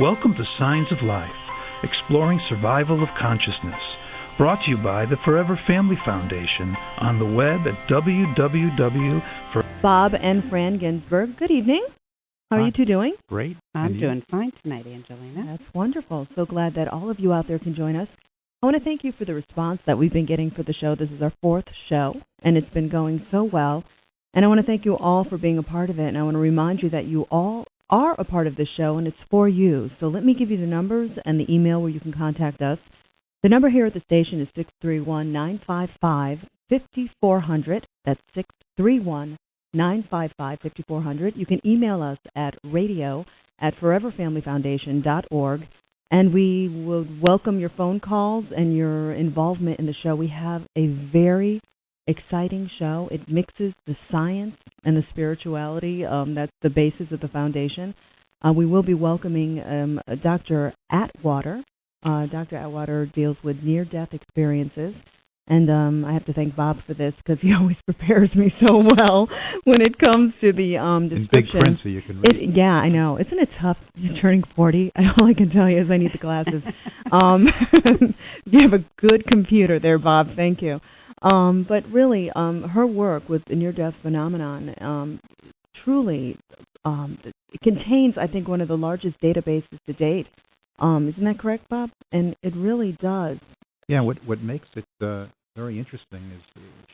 Welcome to Signs of Life, exploring survival of consciousness. Brought to you by the Forever Family Foundation on the web at www. Bob and Phran Ginsberg, good evening. How are you two doing? Great. I'm doing fine tonight, Angelina. That's wonderful. So glad that all of you out there can join us. I want to thank you for the response that we've been getting for the show. This is our 4th show, and it's been going so well. And I want to thank you all for being a part of it. And I want to remind you that you all are a part of this show, and it's for you. So let me give you the numbers and the email where you can contact us. The number here at the station is 631-955-5400. That's 631-955-5400. You can email us at radio@foreverfamilyfoundation.org, and we would welcome your phone calls and your involvement in the show. We have a very exciting show. It mixes the science and the spirituality. That's the basis of the foundation. We will be welcoming Dr. Atwater. Dr. Atwater deals with near-death experiences. And I have to thank Bob for this because he always prepares me so well when it comes to the description. In big print so you can read. Yeah, I know. Isn't it tough turning 40? All I can tell you is I need the glasses. You have a good computer there, Bob. Thank you. But really, her work with the near-death phenomenon truly it contains, I think, one of the largest databases to date. Isn't that correct, Bob? And it really does. Yeah, what makes it very interesting is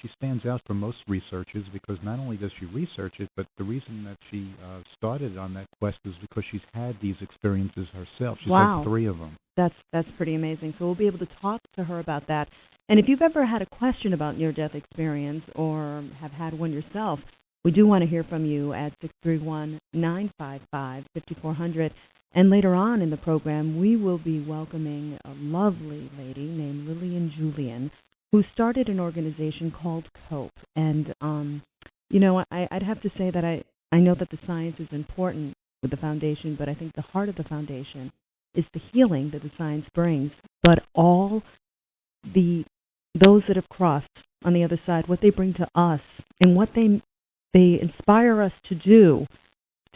she stands out from most researchers because not only does she research it, but the reason that she started on that quest is because she's had these experiences herself. She's had 3 of them. That's pretty amazing. So we'll be able to talk to her about that. And if you've ever had a question about near-death experience or have had one yourself, we do want to hear from you at 631-955-5400. And later on in the program, we will be welcoming a lovely lady named Lillian Julian, who started an organization called COPE. And, I'd have to say that I know that the science is important with the foundation, but I think the heart of the foundation is the healing that the science brings. But all those that have crossed on the other side, what they bring to us and what they inspire us to do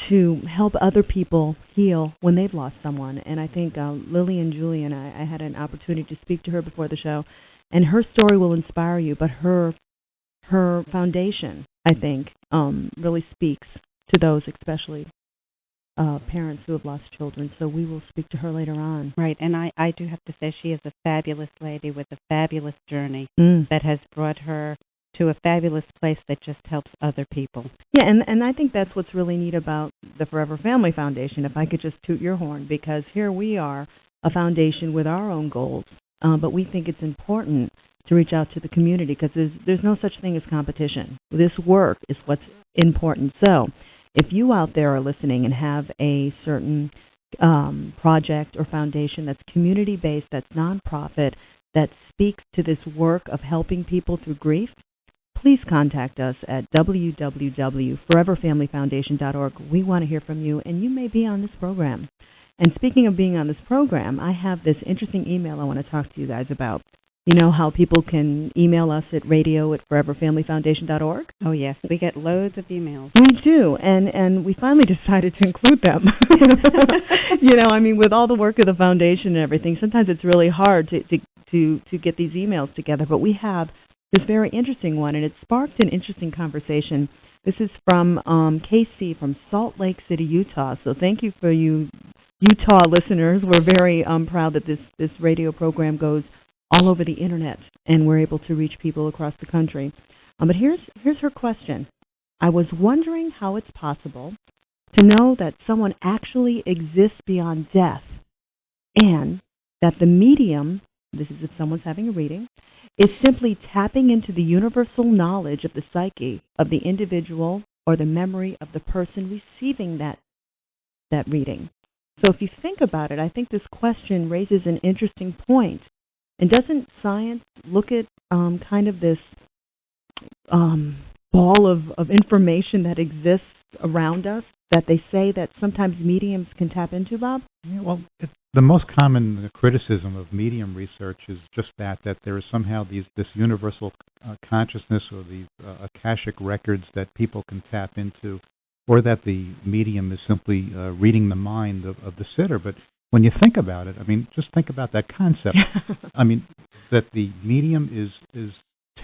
to help other people heal when they've lost someone. And I think Lillian Julian, I had an opportunity to speak to her before the show, and her story will inspire you, but her foundation, I think, really speaks to those, especially parents who have lost children. So we will speak to her later on. Right, and I do have to say she is a fabulous lady with a fabulous journey that has brought her to a fabulous place that just helps other people. Yeah, and I think that's what's really neat about the Forever Family Foundation, if I could just toot your horn, because here we are, a foundation with our own goals, but we think it's important to reach out to the community because there's no such thing as competition. This work is what's important. So if you out there are listening and have a certain project or foundation that's community-based, that's nonprofit, that speaks to this work of helping people through grief, please contact us at www.foreverfamilyfoundation.org. We want to hear from you, and you may be on this program. And speaking of being on this program, I have this interesting email I want to talk to you guys about. You know how people can email us at radio@foreverfamilyfoundation.org? Oh, yes. We get loads of emails. We do, and we finally decided to include them. With all the work of the foundation and everything, sometimes it's really hard to get these emails together, but we have this very interesting one, and it sparked an interesting conversation. This is from KC from Salt Lake City, Utah. So thank you for you Utah listeners. We're very proud that this radio program goes all over the internet, and we're able to reach people across the country. But here's her question. I was wondering how it's possible to know that someone actually exists beyond death, and that the medium, this is if someone's having a reading, is simply tapping into the universal knowledge of the psyche of the individual or the memory of the person receiving that reading. So if you think about it, I think this question raises an interesting point. And doesn't science look at kind of this ball of information that exists around us that they say that sometimes mediums can tap into, Bob? Yeah, well, the most common criticism of medium research is just that there is somehow this universal consciousness or these akashic records that people can tap into or that the medium is simply reading the mind of the sitter. But when you think about it, I mean, just think about that concept. I mean, that the medium is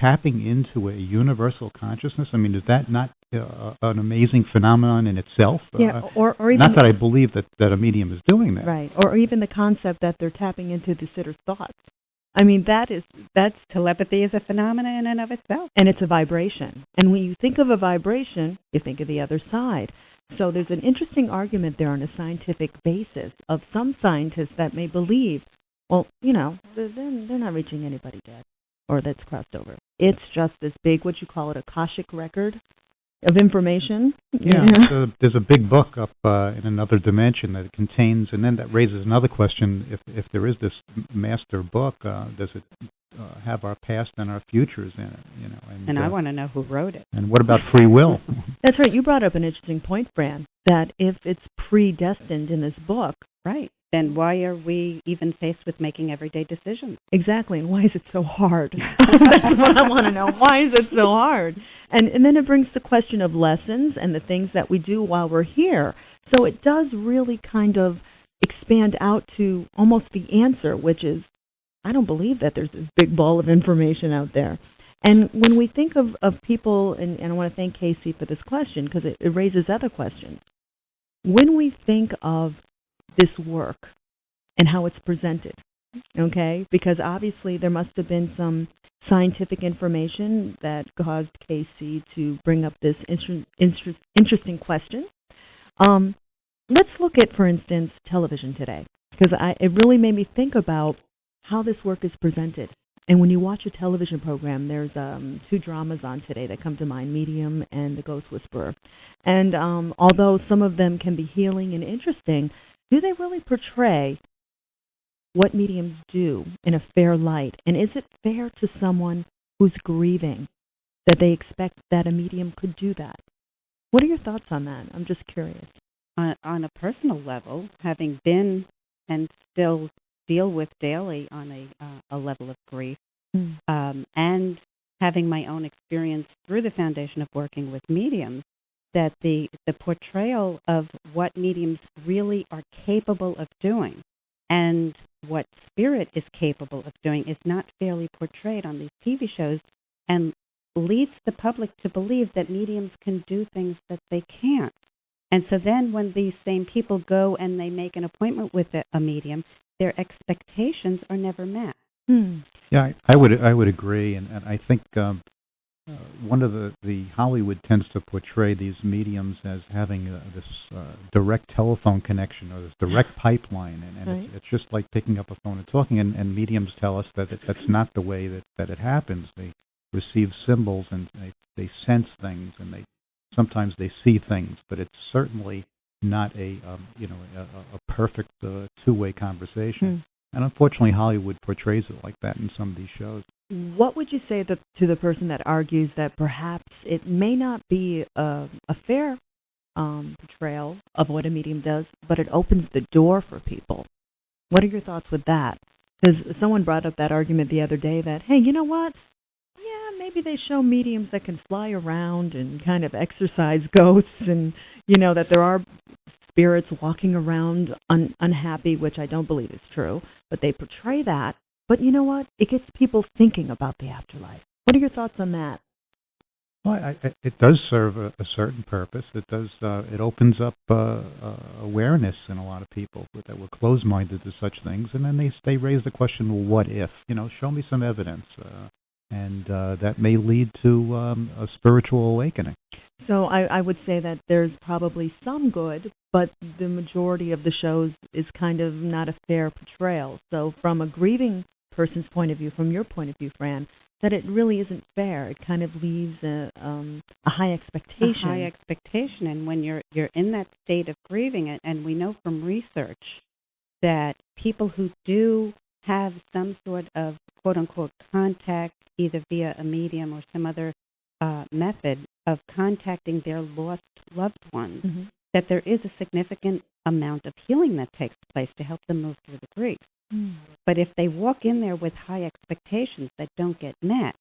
tapping into a universal consciousness. I mean, is that not an amazing phenomenon in itself? Yeah, or even not that I believe that a medium is doing that. Right, or even the concept that they're tapping into the sitter's thoughts. I mean, that's telepathy is a phenomenon in and of itself. And it's a vibration. And when you think of a vibration, you think of the other side. So there's an interesting argument there on a scientific basis of some scientists that may believe, well, you know, they're not reaching anybody dead or that's crossed over. It's just this big, what you call it, Akashic record of information. Yeah, so there's a big book up in another dimension that it contains, and then that raises another question: if there is this master book, does it have our past and our futures in it? You know, and I want to know who wrote it. And what about free will? That's right. You brought up an interesting point, Phran, that if it's predestined in this book, right, then why are we even faced with making everyday decisions? Exactly, and why is it so hard? That's what I want to know. Why is it so hard? And then it brings the question of lessons and the things that we do while we're here. So it does really kind of expand out to almost the answer, which is, I don't believe that there's this big ball of information out there. And when we think of people, and I want to thank Casey for this question because it raises other questions. When we think of this work and how it's presented, okay? Because obviously there must have been some scientific information that caused Casey to bring up this interesting question. Let's look at, for instance, television today, because it really made me think about how this work is presented. And when you watch a television program, there's two dramas on today that come to mind, Medium and The Ghost Whisperer. And although some of them can be healing and interesting, do they really portray what mediums do in a fair light? And is it fair to someone who's grieving that they expect that a medium could do that? What are your thoughts on that? I'm just curious. On a personal level, having been and still deal with daily on a level of grief, and having my own experience through the foundation of working with mediums, that the portrayal of what mediums really are capable of doing and what spirit is capable of doing is not fairly portrayed on these TV shows and leads the public to believe that mediums can do things that they can't. And so then when these same people go and they make an appointment with a medium, their expectations are never met. Yeah, I would agree, and I think one of the Hollywood tends to portray these mediums as having this direct telephone connection or this direct pipeline, and right. It's just like picking up a phone and talking. And mediums tell us that that's not the way that it happens. They receive symbols and they sense things, and sometimes they see things, but it's certainly not a perfect two-way conversation. And unfortunately, Hollywood portrays it like that in some of these shows. What would you say to the person that argues that perhaps it may not be a fair portrayal of what a medium does, but it opens the door for people? What are your thoughts with that? Because someone brought up that argument the other day that, hey, you know what? Yeah, maybe they show mediums that can fly around and kind of exorcise ghosts, and, that there are spirits walking around unhappy, which I don't believe is true, but they portray that. But you know what? It gets people thinking about the afterlife. What are your thoughts on that? Well, it does serve a certain purpose. It does. It opens up awareness in a lot of people that were closed-minded to such things, and then they raise the question, well, what if? Show me some evidence, and that may lead to a spiritual awakening. So I would say that there's probably some good, but the majority of the shows is kind of not a fair portrayal. So from a grieving person's point of view, from your point of view, Phran, that it really isn't fair. It kind of leaves a high expectation. A high expectation, and when you're in that state of grieving, and we know from research that people who do have some sort of quote-unquote contact, either via a medium or some other method of contacting their lost loved ones, that there is a significant amount of healing that takes place to help them move through the grief. But if they walk in there with high expectations that don't get met,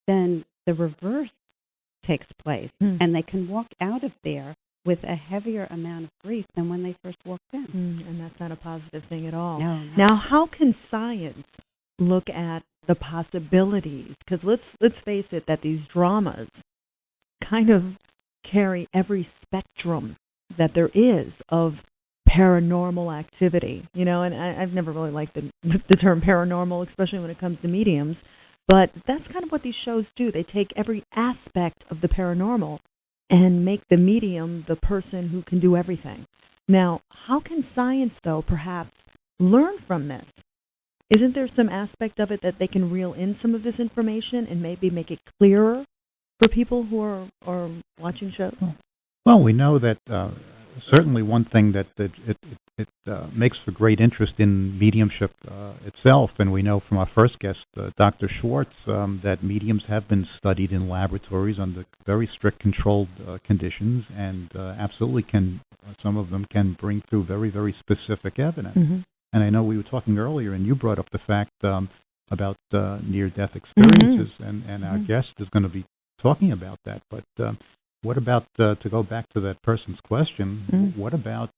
then the reverse takes place, and they can walk out of there with a heavier amount of grief than when they first walked in. And that's not a positive thing at all. No. Now, how can science look at the possibilities? Because let's face it, that these dramas kind of carry every spectrum that there is of paranormal activity, and I've never really liked the term paranormal, especially when it comes to mediums, but that's kind of what these shows do. They take every aspect of the paranormal and make the medium the person who can do everything. Now, how can science, though, perhaps learn from this? Isn't there some aspect of it that they can reel in some of this information and maybe make it clearer for people who are watching shows? Well, we know that certainly one thing that it makes for great interest in mediumship itself, and we know from our first guest, Dr. Schwartz, that mediums have been studied in laboratories under very strict controlled conditions, and absolutely some of them can bring through very, very specific evidence. Mm-hmm. And I know we were talking earlier, and you brought up the fact about near-death experiences, mm-hmm. and our guest is going to be talking about that. But what about, to go back to that person's question, mm-hmm. what about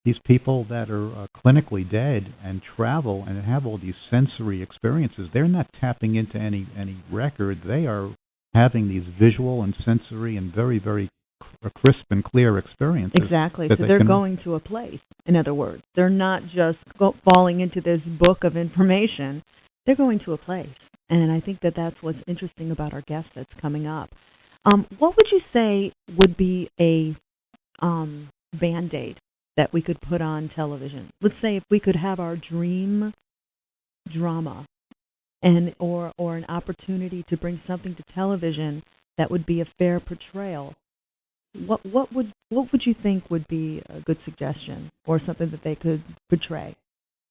these people that are clinically dead and travel and have all these sensory experiences? They're not tapping into any record. They are having these visual and sensory and very, very crisp and clear experiences. Exactly. So they're going to a place, in other words. They're not just falling into this book of information. They're going to a place. And I think that that's what's interesting about our guest that's coming up. What would you say would be a Band-Aid that we could put on television? Let's say if we could have our dream drama or an opportunity to bring something to television that would be a fair portrayal. What would you think would be a good suggestion or something that they could portray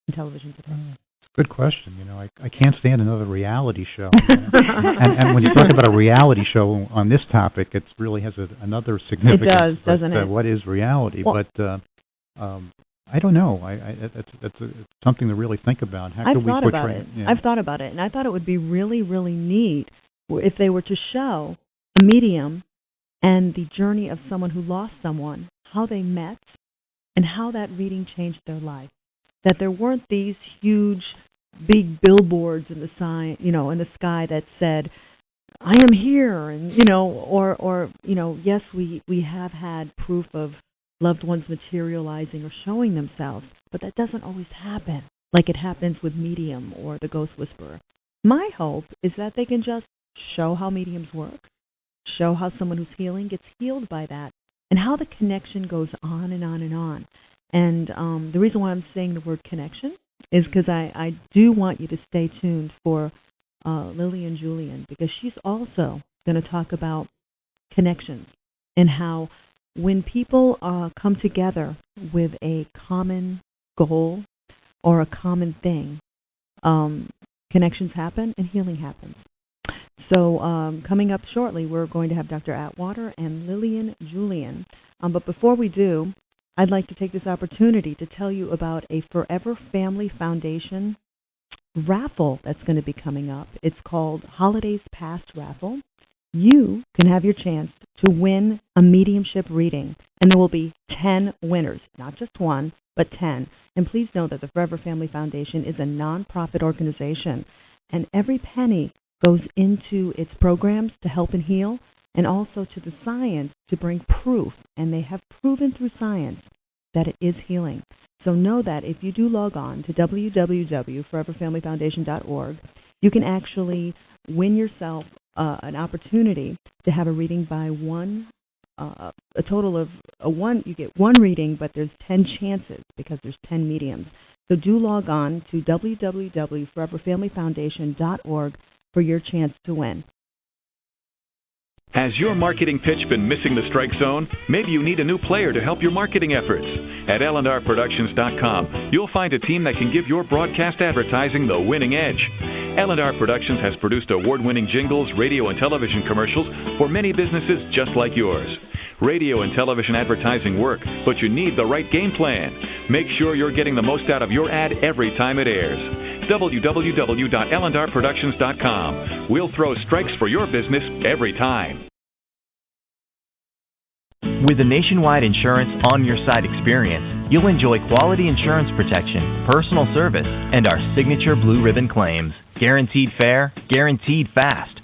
in television today? It's a good question. I can't stand another reality show. and when you talk about a reality show on this topic, it really has another significance. It does, doesn't it? What is reality? Well, but I don't know. It's something to really think about. How could we portray it? Yeah. I've thought about it, and I thought it would be really, really neat if they were to show a medium and the journey of someone who lost someone, how they met, and how that reading changed their life. That there weren't these huge, big billboards in the sky that said, "I am here," and or yes, we have had proof of loved ones materializing or showing themselves, but that doesn't always happen like it happens with medium or the ghost whisperer. My hope is that they can just show how mediums work, show how someone who's healing gets healed by that, and how the connection goes on and on and on. And the reason why I'm saying the word connection is because I do want you to stay tuned for Lillian Julian, because she's also going to talk about connections and how when people come together with a common goal or a common thing, connections happen and healing happens. So coming up shortly, we're going to have Dr. Atwater and Lillian Julian. But before we do, I'd like to take this opportunity to tell you about a Forever Family Foundation raffle that's going to be coming up. It's called Holidays Past Raffle. You can have your chance to win a mediumship reading, and there will be 10 winners, not just one, but 10. And please know that the Forever Family Foundation is a nonprofit organization, and every penny goes into its programs to help and heal, and also to the science to bring proof, and they have proven through science that it is healing. So know that if you do log on to www.foreverfamilyfoundation.org, you can actually win yourself an opportunity to have a reading by a total of one. You get one reading, but there's 10 chances because there's 10 mediums. So do log on to www.foreverfamilyfoundation.org for your chance to win. Has your marketing pitch been missing the strike zone? Maybe you need a new player to help your marketing efforts. At L&Rproductions.com, you'll find a team that can give your broadcast advertising the winning edge. L&R Productions has produced award-winning jingles, radio, and television commercials for many businesses just like yours. Radio and television advertising work, but you need the right game plan. Make sure you're getting the most out of your ad every time it airs. www.L&Rproductions.com. We'll throw strikes for your business every time. With the Nationwide Insurance On Your Side experience, you'll enjoy quality insurance protection, personal service, and our signature blue ribbon claims. Guaranteed fair, guaranteed fast.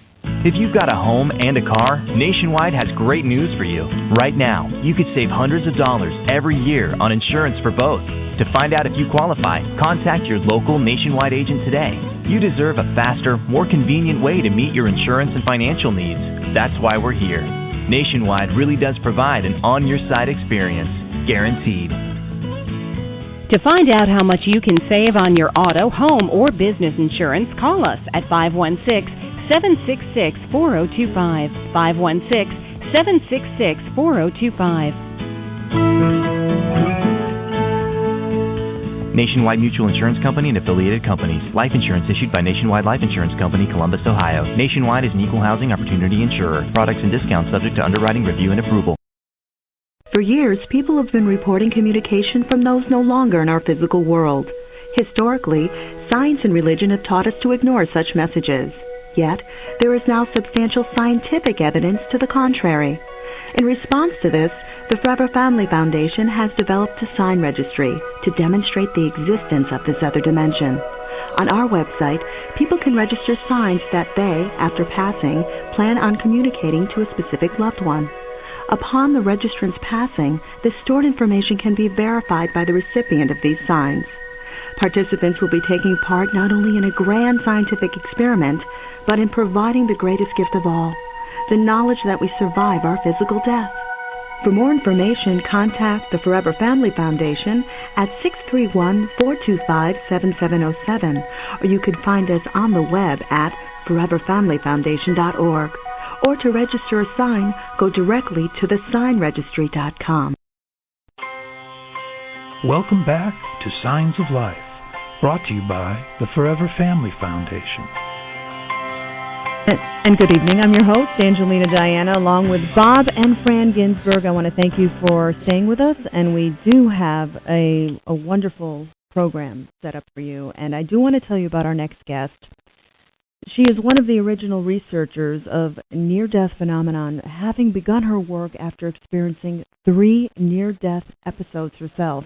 If you've got a home and a car, Nationwide has great news for you. Right now, you could save hundreds of dollars every year on insurance for both. To find out if you qualify, contact your local Nationwide agent today. You deserve a faster, more convenient way to meet your insurance and financial needs. That's why we're here. Nationwide really does provide an on-your-side experience, guaranteed. To find out how much you can save on your auto, home, or business insurance, call us at 516-766-4025, 516-766-4025. Nationwide Mutual Insurance Company and affiliated companies. Life insurance issued by Nationwide Life Insurance Company, Columbus, Ohio. Nationwide is an equal housing opportunity insurer. Products and discounts subject to underwriting review and approval. For years, people have been reporting communication from those no longer in our physical world. Historically, science and religion have taught us to ignore such messages. Yet, there is now substantial scientific evidence to the contrary. In response to this, the Forever Family Foundation has developed a sign registry to demonstrate the existence of this other dimension. On our website, people can register signs that they, after passing, plan on communicating to a specific loved one. Upon the registrant's passing, the stored information can be verified by the recipient of these signs. Participants will be taking part not only in a grand scientific experiment, but in providing the greatest gift of all, the knowledge that we survive our physical death. For more information, contact the Forever Family Foundation at 631-425-7707, or you can find us on the web at foreverfamilyfoundation.org. Or to register a sign, go directly to thesignregistry.com. Welcome back to Signs of Life, brought to you by the Forever Family Foundation. And good evening. I'm your host, Angelina Diana, along with Bob and Phran Ginsberg. I want to thank you for staying with us, and we do have a wonderful program set up for you. And I do want to tell you about our next guest. She is one of the original researchers of near-death phenomenon, having begun her work after experiencing 3 near-death episodes herself.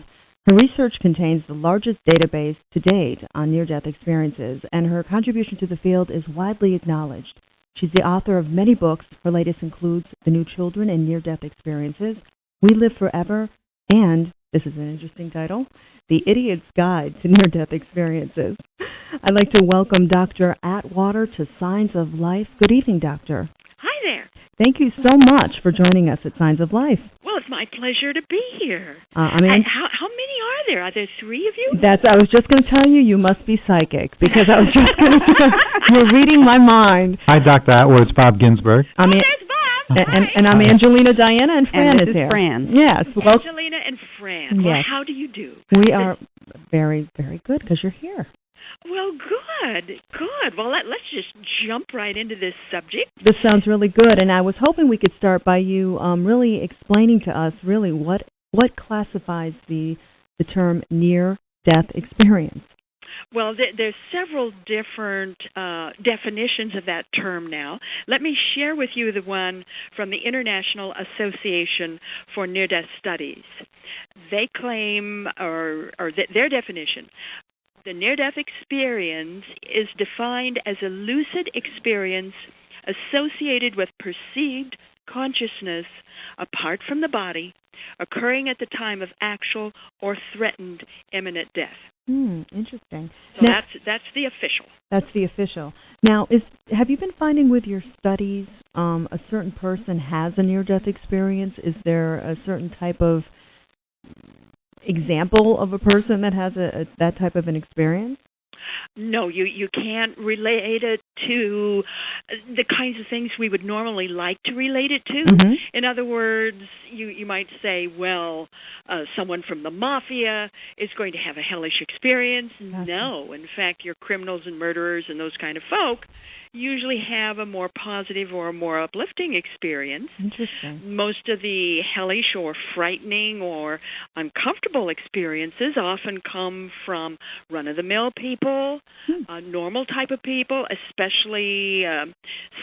Her research contains the largest database to date on near-death experiences, and her contribution to the field is widely acknowledged. She's the author of many books. Her latest includes The New Children in Near-Death Experiences, We Live Forever, and, this is an interesting title, The Idiot's Guide to Near-Death Experiences. I'd like to welcome Dr. Atwater to Signs of Life. Good evening, Doctor. Hi there. Thank you so much for joining us at Signs of Life. Well, it's my pleasure to be here. How many are there? Are there 3 of you? I was just going to tell you must be psychic, because I was just going to you're reading my mind. Hi, Dr. Atwater. It's Bob Ginsberg. There's Bob. And I'm Angelina Diana, and Phran is here. Phran. Yes. Angelina and Phran. Yes. Well, how do you do? We are very, very good, because you're here. Well, good. Well, let's just jump right into this subject. This sounds really good, and I was hoping we could start by you really explaining to us really what classifies the term near-death experience. Well, there's several different definitions of that term now. Let me share with you the one from the International Association for Near-Death Studies. They claim, or their definition, the near-death experience is defined as a lucid experience associated with perceived consciousness apart from the body, occurring at the time of actual or threatened imminent death. Interesting. So now, that's the official. That's the official. Now, have you been finding with your studies a certain person has a near-death experience? Is there a certain type of example of a person that has that type of an experience? No, you can't relate it to the kinds of things we would normally like to relate it to. Mm-hmm. In other words, you might say, well, someone from the mafia is going to have a hellish experience. No, in fact, your criminals and murderers and those kind of folk usually have a more positive or a more uplifting experience. Interesting. Most of the hellish or frightening or uncomfortable experiences often come from run-of-the-mill people, normal type of people, especially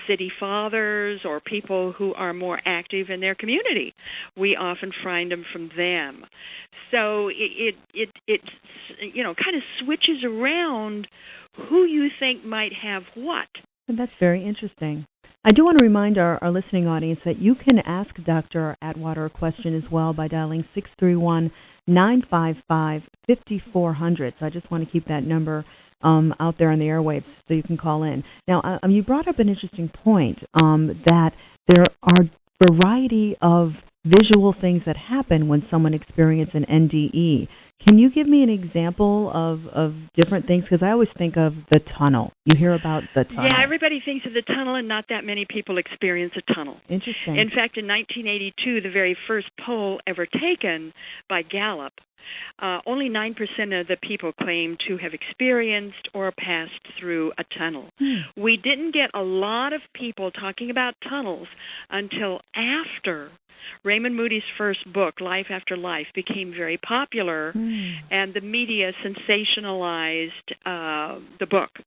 city fathers or people who are more active in their community. We often find them from them. So it kind of switches around who you think might have what. And that's very interesting. I do want to remind our listening audience that you can ask Dr. Atwater a question as well by dialing 631-955-5400. So I just want to keep that number out there on the airwaves so you can call in. Now, you brought up an interesting point that there are a variety of visual things that happen when someone experiences an NDE. Can you give me an example of different things? Because I always think of the tunnel. You hear about the tunnel. Yeah, everybody thinks of the tunnel, and not that many people experience a tunnel. Interesting. In fact, in 1982, the very first poll ever taken by Gallup, only 9% of the people claimed to have experienced or passed through a tunnel. We didn't get a lot of people talking about tunnels until after Raymond Moody's first book, Life After Life, became very popular, and the media sensationalized the book.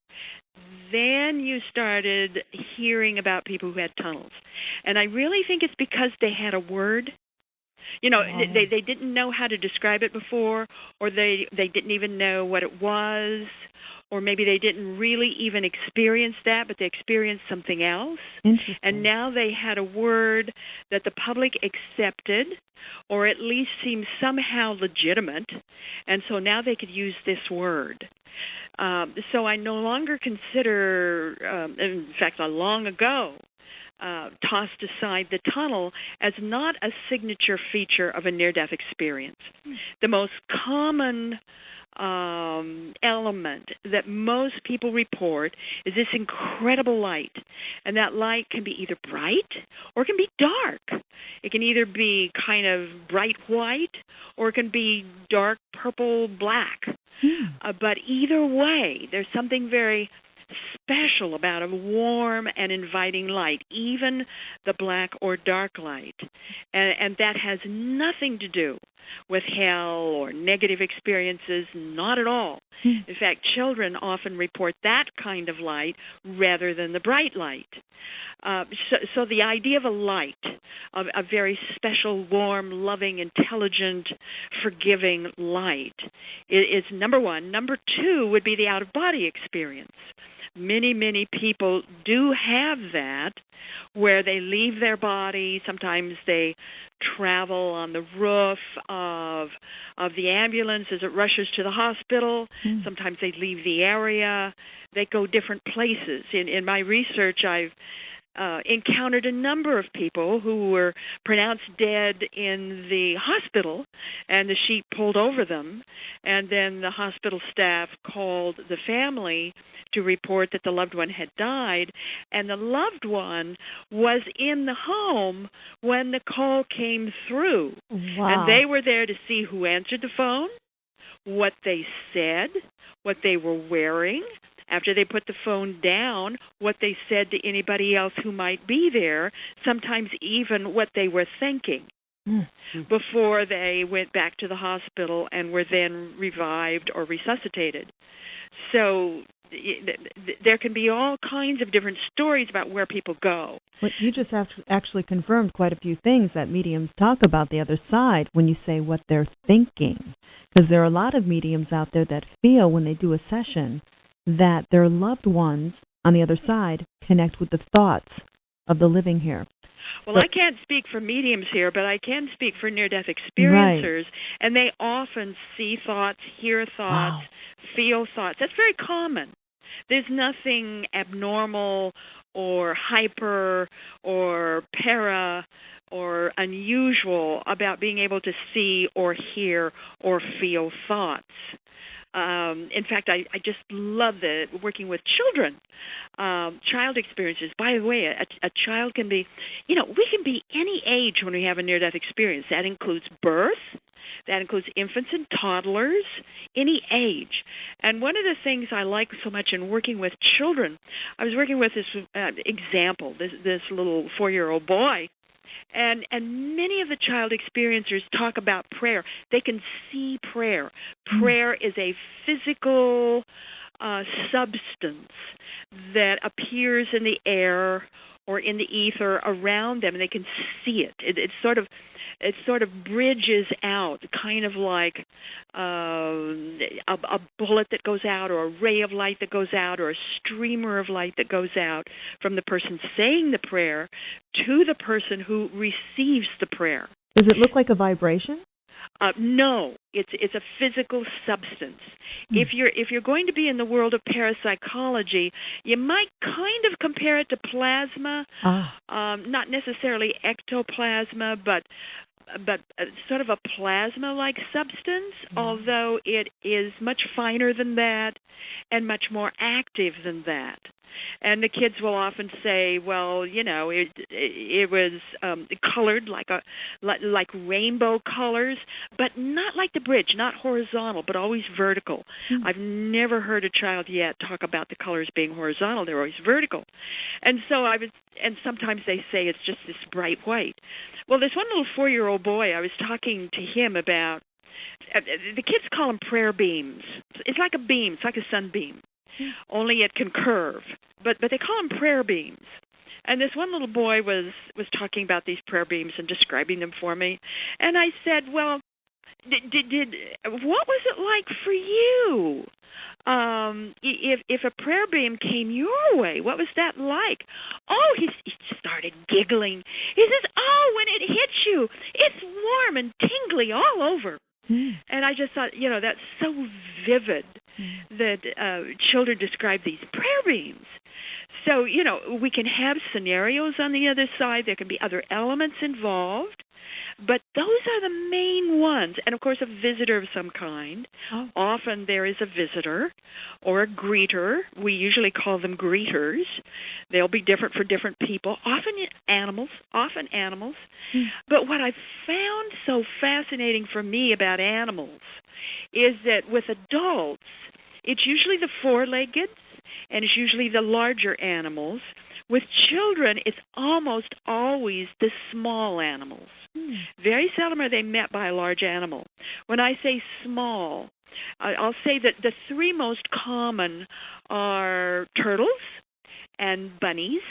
Then you started hearing about people who had tunnels. And I really think it's because they had a word. They didn't know how to describe it before, or they didn't even know what it was, or maybe they didn't really even experience that, but they experienced something else. And now they had a word that the public accepted, or at least seemed somehow legitimate, and so now they could use this word. So I no longer consider, in fact, long ago, tossed aside the tunnel as not a signature feature of a near-death experience. The most common element that most people report is this incredible light. And that light can be either bright or it can be dark. It can either be kind of bright white or it can be dark purple black. But either way, there's something very special about a warm and inviting light, even the black or dark light. And that has nothing to do with hell or negative experiences, not at all. In fact, children often report that kind of light rather than the bright light. So the idea of a light, of a very special, warm, loving, intelligent, forgiving light is number one. Number two would be the out-of-body experience. Many, many people do have that, where they leave their body. Sometimes they travel on the roof of the ambulance as it rushes to the hospital. Sometimes they leave the area. They go different places. In my research, I've encountered a number of people who were pronounced dead in the hospital, and the sheet pulled over them, and then the hospital staff called the family to report that the loved one had died, and the loved one was in the home when the call came through. Wow. And they were there to see who answered the phone, what they said, what they were wearing. After they put the phone down, what they said to anybody else who might be there, sometimes even what they were thinking before they went back to the hospital and were then revived or resuscitated. So there can be all kinds of different stories about where people go. But you just actually confirmed quite a few things that mediums talk about the other side when you say what they're thinking. Because there are a lot of mediums out there that feel when they do a session that their loved ones on the other side connect with the thoughts of the living here. Well, I can't speak for mediums here, but I can speak for near-death experiencers, and they often see thoughts, hear thoughts, feel thoughts. That's very common. There's nothing abnormal or hyper or para or unusual about being able to see or hear or feel thoughts. In fact, I just love working with children, child experiences. By the way, a child can be, we can be any age when we have a near-death experience. That includes birth. That includes infants and toddlers, any age. And one of the things I like so much in working with children, I was working with this example, this little 4-year-old boy, and many of the child experiencers talk about prayer. They can see prayer. Prayer is a physical substance that appears in the air or in the ether around them, and they can see it. It sort of bridges out, kind of like a bullet that goes out, or a ray of light that goes out, or a streamer of light that goes out from the person saying the prayer to the person who receives the prayer. Does it look like a vibration? No, it's a physical substance. If you're going to be in the world of parapsychology, you might kind of compare it to plasma, not necessarily ectoplasma, but sort of a plasma-like substance, although it is much finer than that and much more active than that. And the kids will often say, well, it was colored like rainbow colors, but not like the bridge, not horizontal, but always vertical. I've never heard a child yet talk about the colors being horizontal. They're always vertical. And so and sometimes they say it's just this bright white. Well, this one little 4-year-old boy, I was talking to him about, the kids call them prayer beams. It's like a beam. It's like a sunbeam. Only it can curve, but they call them prayer beams. And this one little boy was talking about these prayer beams and describing them for me. And I said, well, what was it like for you? If a prayer beam came your way, what was that like? Oh, he started giggling. He says, oh, when it hits you, it's warm and tingly all over. And I just thought, that's so vivid that children describe these prayer beams. So, we can have scenarios on the other side. There can be other elements involved. But those are the main ones. And, of course, a visitor of some kind. Often there is a visitor or a greeter. We usually call them greeters. They'll be different for different people. Often animals. But what I've found so fascinating for me about animals is that with adults, it's usually the four-legged and it's usually the larger animals. With children, it's almost always the small animals. Very seldom are they met by a large animal. When I say small, I'll say that the three most common are turtles and bunnies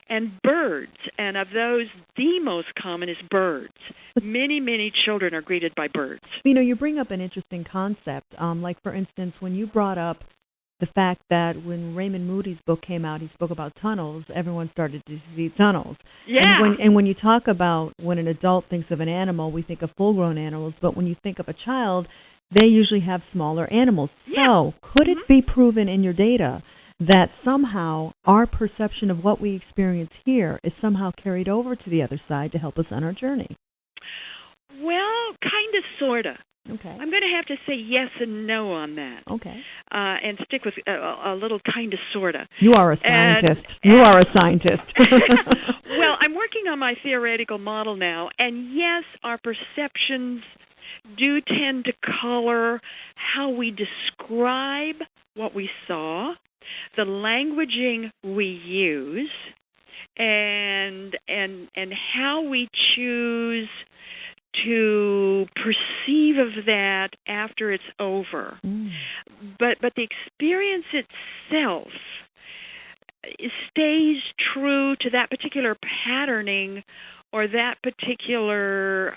and birds. And of those, the most common is birds. Many, many children are greeted by birds. You bring up an interesting concept. Like, for instance, when you brought up the fact that when Raymond Moody's book came out, he spoke about tunnels, everyone started to see tunnels. Yeah. And when you talk about when an adult thinks of an animal, we think of full-grown animals, but when you think of a child, they usually have smaller animals. Yeah. So could it be proven in your data that somehow our perception of what we experience here is somehow carried over to the other side to help us on our journey? Well, kind of, sort of. Okay. I'm going to have to say yes and no on that. Okay. And stick with a little kind of, sort of. You are a scientist. You are a scientist. Well, I'm working on my theoretical model now, and yes, our perceptions do tend to color how we describe what we saw, the languaging we use, and how we choose to perceive of that after it's over. But the experience itself stays true to that particular patterning or that particular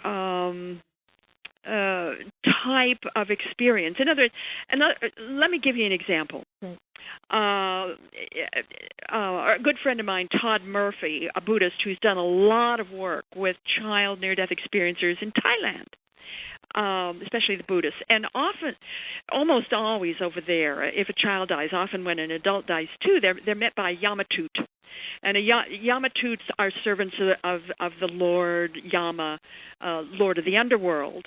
type of experience. In other words, let me give you an example. A good friend of mine, Todd Murphy, a Buddhist who's done a lot of work with child near-death experiencers in Thailand, especially the Buddhists. And often, almost always over there, if a child dies, often when an adult dies too, they're met by Yamatut. And Yamatuts are servants of the Lord Yama, Lord of the underworld.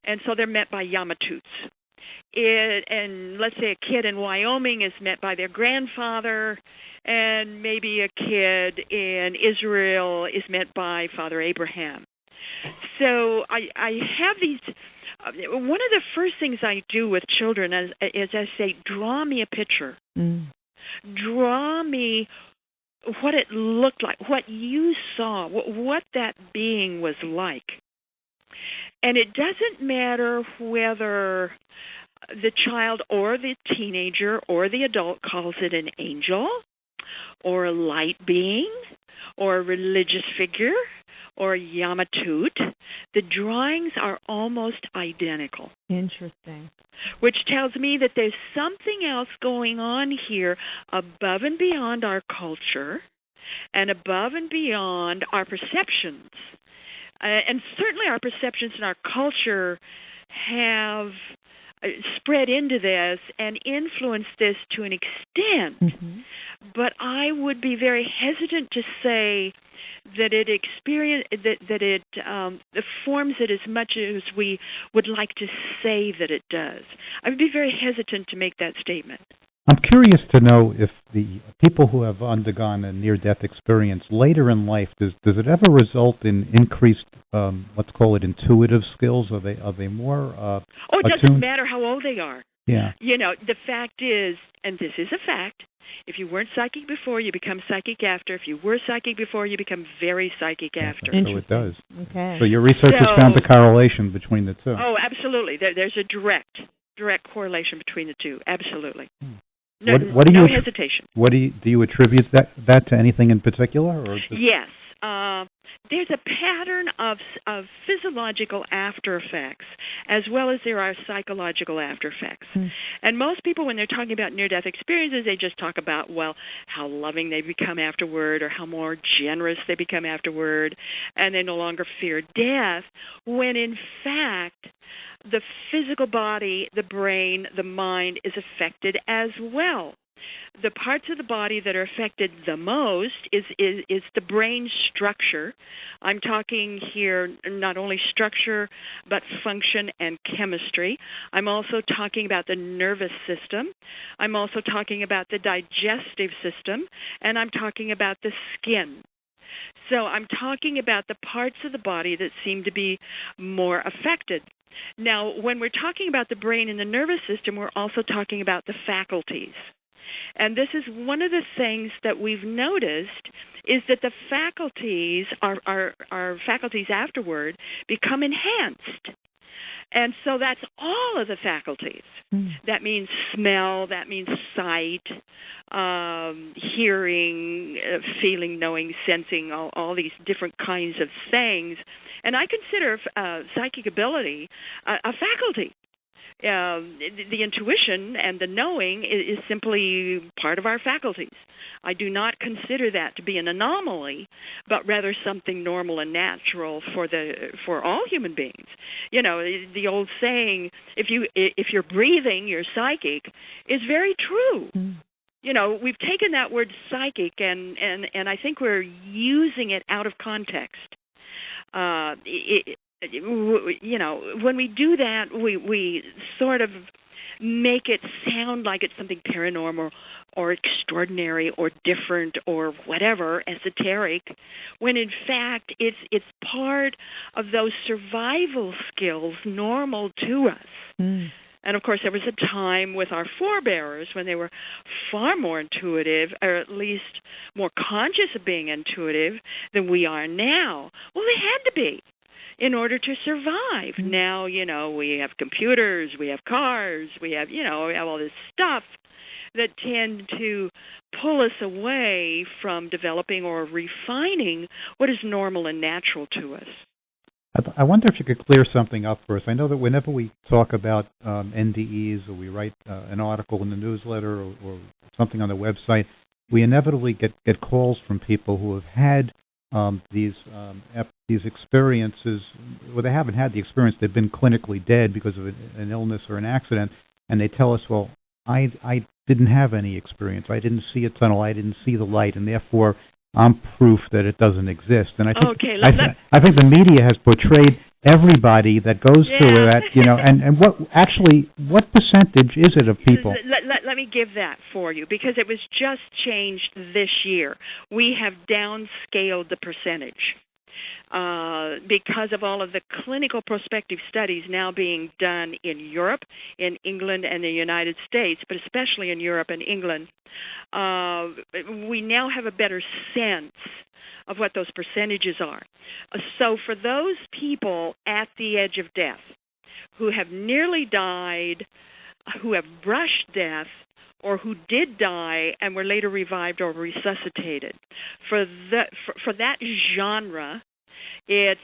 And so they're met by Yamatuts. And let's say a kid in Wyoming is met by their grandfather, and maybe a kid in Israel is met by Father Abraham. So I have these one of the first things I do with children is I say, draw me a picture. Draw me what it looked like, what you saw, what that being was like. And it doesn't matter whether the child or the teenager or the adult calls it an angel or a light being or a religious figure or a Yamatut. The drawings are almost identical. Interesting. Which tells me that there's something else going on here above and beyond our culture and above and beyond our perceptions. And certainly our perceptions and our culture have spread into this and influenced this to an extent. But I would be very hesitant to say that it forms it as much as we would like to say that it does. I would be very hesitant to make that statement. I'm curious to know if the people who have undergone a near-death experience later in life, does it ever result in increased, let's call it intuitive skills? Are they more it doesn't matter how old they are. Yeah. You know, the fact is, and this is a fact, if you weren't psychic before, you become psychic after. If you were psychic before, you become very psychic after. So it does. Okay. So your research has found the correlation between the two. Oh, absolutely. There's a direct correlation between the two. Absolutely. No hesitation. What do you attribute that to anything in particular? Or just... Yes. There's a pattern of physiological after effects as well as there are psychological after effects. And most people, when they're talking about near-death experiences, they just talk about, well, how loving they become afterward or how more generous they become afterward, and they no longer fear death, when in fact the physical body, the brain, the mind is affected as well. The parts of the body that are affected the most is the brain structure. I'm talking here not only structure, but function and chemistry. I'm also talking about the nervous system. I'm also talking about the digestive system, and I'm talking about the skin. So I'm talking about the parts of the body that seem to be more affected. Now, when we're talking about the brain and the nervous system, we're also talking about the faculties. And this is one of the things that we've noticed is that the faculties, our faculties afterward, become enhanced. And so that's all of the faculties. That means smell, that means sight, hearing, feeling, knowing, sensing, all these different kinds of things. And I consider psychic ability a faculty. The intuition and the knowing is simply part of our faculties. I do not consider that to be an anomaly, but rather something normal and natural for all human beings. You know, the old saying, if you're breathing, you're psychic, is very true. You know, we've taken that word psychic and I think we're using it out of context. You know, when we do that, we sort of make it sound like it's something paranormal or extraordinary or different or whatever, esoteric, when in fact it's part of those survival skills normal to us. And, of course, there was a time with our forebears when they were far more intuitive, or at least more conscious of being intuitive than we are now. Well, they had to be in order to survive. Now, you know, we have computers, we have cars, we have all this stuff that tend to pull us away from developing or refining what is normal and natural to us. I wonder if you could clear something up for us. I know that whenever we talk about NDEs or we write an article in the newsletter or something on the website, we inevitably get calls from people who have had these experiences. Well, they haven't had the experience. They've been clinically dead because of an illness or an accident, and they tell us, well, I didn't have any experience. I didn't see a tunnel. I didn't see the light, and therefore I'm proof that it doesn't exist. And I think I think the media has portrayed everybody that goes through that, you know, and what percentage is it of people? Let me give that for you, because it was just changed this year. We have downscaled the percentage. because of all of the clinical prospective studies now being done in Europe, in England, and the United States, but especially in Europe and England, we now have a better sense of what those percentages are. So for those people at the edge of death who have nearly died, who have brushed death, or who did die and were later revived or resuscitated, for that genre, it's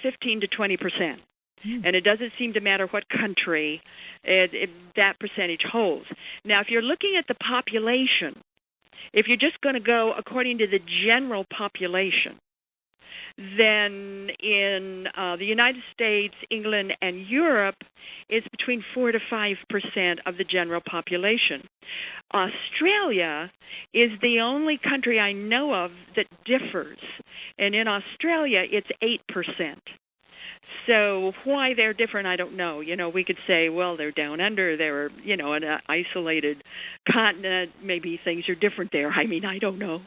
15 to 20%. And it doesn't seem to matter what country that percentage holds. Now, if you're looking at the population, if you're just going to go according to the general population, then in the United States, England, and Europe, it's between 4 to 5% of the general population. Australia is the only country I know of that differs, and in Australia, it's 8%. So why they're different, I don't know. We could say, well, they're down under, they're, an isolated continent, maybe things are different there. I mean, I don't know.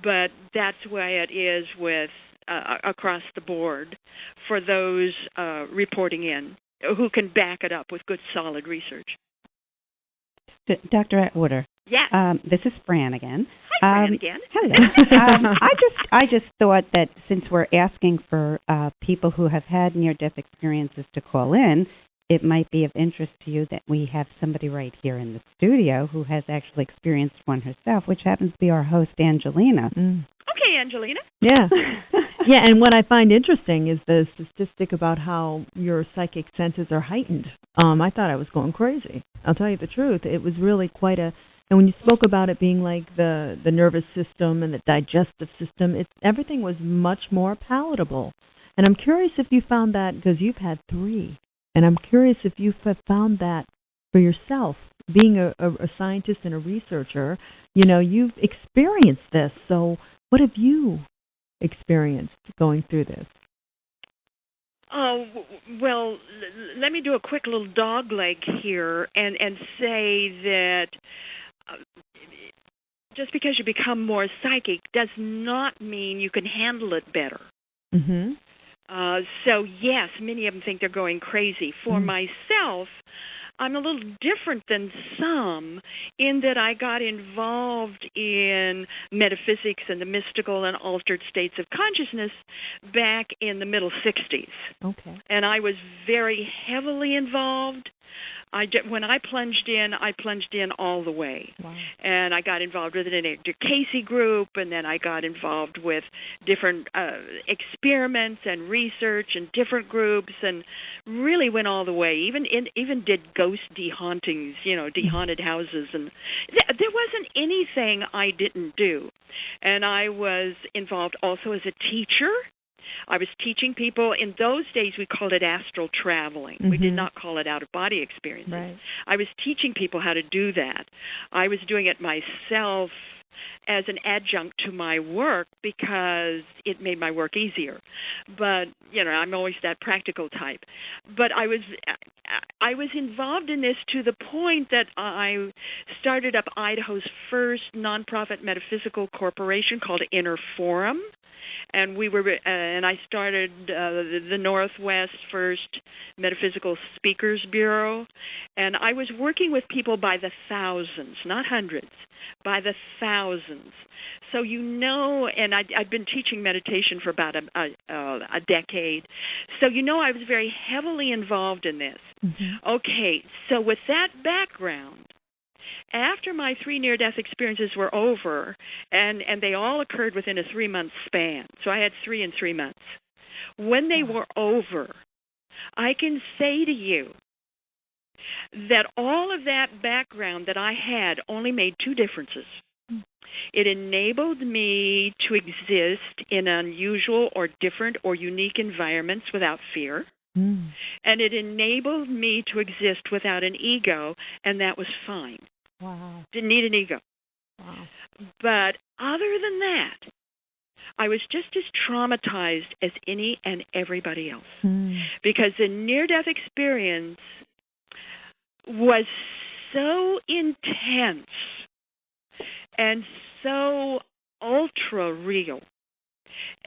But that's why it is with across the board for those reporting in who can back it up with good, solid research. Dr. Atwater. Yeah. This is Phran again. Hi, Phran again. Hello. I just thought that since we're asking for people who have had near-death experiences to call in, it might be of interest to you that we have somebody right here in the studio who has actually experienced one herself, which happens to be our host, Angelina. Okay, Angelina. Yeah. Yeah, and what I find interesting is the statistic about how your psychic senses are heightened. I thought I was going crazy. I'll tell you the truth. It was really quite a... And when you spoke about it being like the nervous system and the digestive system, everything was much more palatable. And I'm curious if you found that, because you've had 3, and I'm curious if you've found that for yourself. Being a scientist and a researcher, you've experienced this. So what have you experienced going through this? Oh, well, let me do a quick little dogleg here and say that just because you become more psychic does not mean you can handle it better. Mm-hmm. So, yes, many of them think they're going crazy. For myself, I'm a little different than some in that I got involved in metaphysics and the mystical and altered states of consciousness back in the middle 60s. Okay. And I was very heavily involved. When I plunged in all the way. Wow. And I got involved with an advocacy group, and then I got involved with different experiments and research and different groups, and really went all the way. Even did ghost dehauntings, dehaunted houses, and there wasn't anything I didn't do. And I was involved also as a teacher. I was teaching people. In those days, we called it astral traveling. Mm-hmm. We did not call it out-of-body experiences. Right. I was teaching people how to do that. I was doing it myself as an adjunct to my work because it made my work easier. But, I'm always that practical type. But I was involved in this to the point that I started up Idaho's first nonprofit metaphysical corporation called Inner Forum. And I started the Northwest First Metaphysical Speakers Bureau, and I was working with people by the thousands, not hundreds, by the thousands. So and I'd been teaching meditation for about a decade. So I was very heavily involved in this. Mm-hmm. Okay, so with that background, after my 3 near-death experiences were over, and they all occurred within a 3-month span, so I had 3 in 3 months. When they were over, I can say to you that all of that background that I had only made 2 differences. It enabled me to exist in unusual or different or unique environments without fear. And it enabled me to exist without an ego, and that was fine. Wow. Didn't need an ego. Wow. But other than that, I was just as traumatized as any and everybody else. Because the near-death experience was so intense and so ultra-real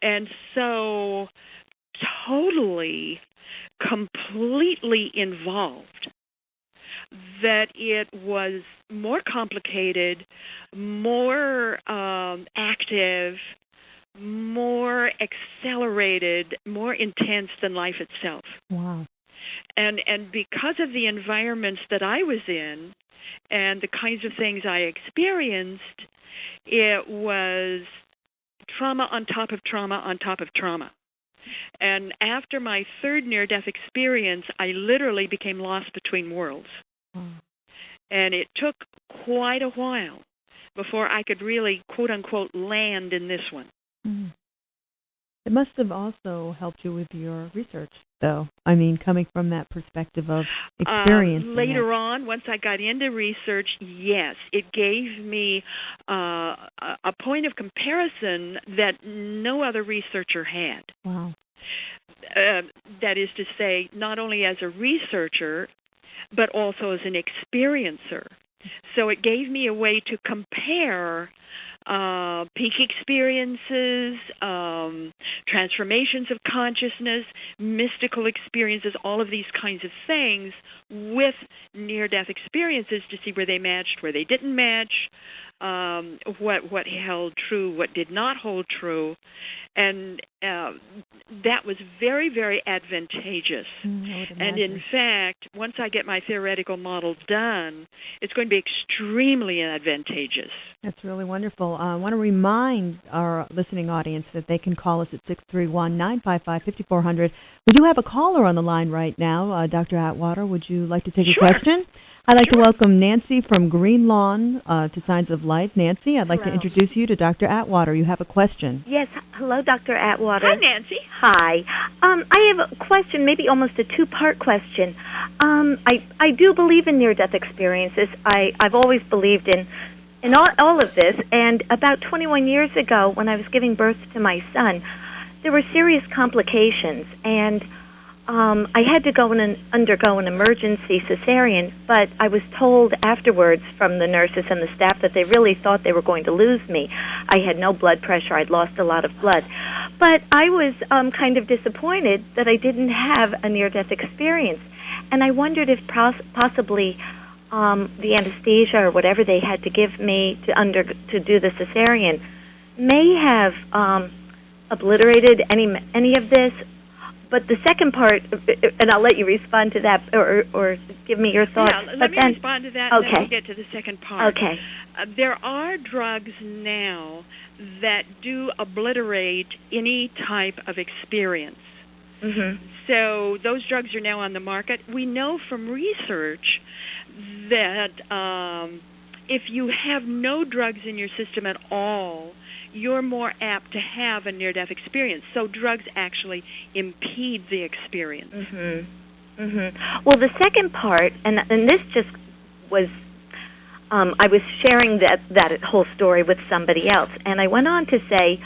And so totally, completely involved, that it was more complicated, more active, more accelerated, more intense than life itself. Wow. And because of the environments that I was in and the kinds of things I experienced, it was trauma on top of trauma on top of trauma. And after my third near-death experience, I literally became lost between worlds. And it took quite a while before I could really, quote-unquote, land in this one. It must have also helped you with your research, though. I mean, coming from that perspective of experience. Later on, once I got into research, yes, it gave me a point of comparison that no other researcher had. Wow. That is to say, not only as a researcher, but also as an experiencer. So it gave me a way to compare peak experiences, transformations of consciousness, mystical experiences, all of these kinds of things with near-death experiences to see where they matched, where they didn't match, what held true, what did not hold true. And that was very, very advantageous. And in fact, once I get my theoretical model done, it's going to be extremely advantageous. That's really wonderful. I want to remind our listening audience that they can call us at 631-955-5400. We do have a caller on the line right now. Dr. Atwater, would you like to take a question? I'd like to welcome Nancy from Green Lawn to Signs of Life. Nancy, I'd like to introduce you to Dr. Atwater. You have a question. Yes. Hello, Dr. Atwater. Hi, Nancy. Hi. I have a question, maybe almost a two-part question. I do believe in near-death experiences. I've always believed in all of this. And about 21 years ago, when I was giving birth to my son, there were serious complications, and I had to undergo an emergency cesarean, but I was told afterwards from the nurses and the staff that they really thought they were going to lose me. I had no blood pressure. I'd lost a lot of blood. But I was kind of disappointed that I didn't have a near-death experience. And I wondered if possibly the anesthesia or whatever they had to give me to do the cesarean may have obliterated any of this. But the second part, and I'll let you respond to that or give me your thoughts. Yeah, let me respond to that, and then we'll get to the second part. Okay. There are drugs now that do obliterate any type of experience. Mm-hmm. So those drugs are now on the market. We know from research that if you have no drugs in your system at all, you're more apt to have a near-death experience. So drugs actually impede the experience. Mm-hmm. Mm-hmm. Well, the second part, and this just was, I was sharing that whole story with somebody else, and I went on to say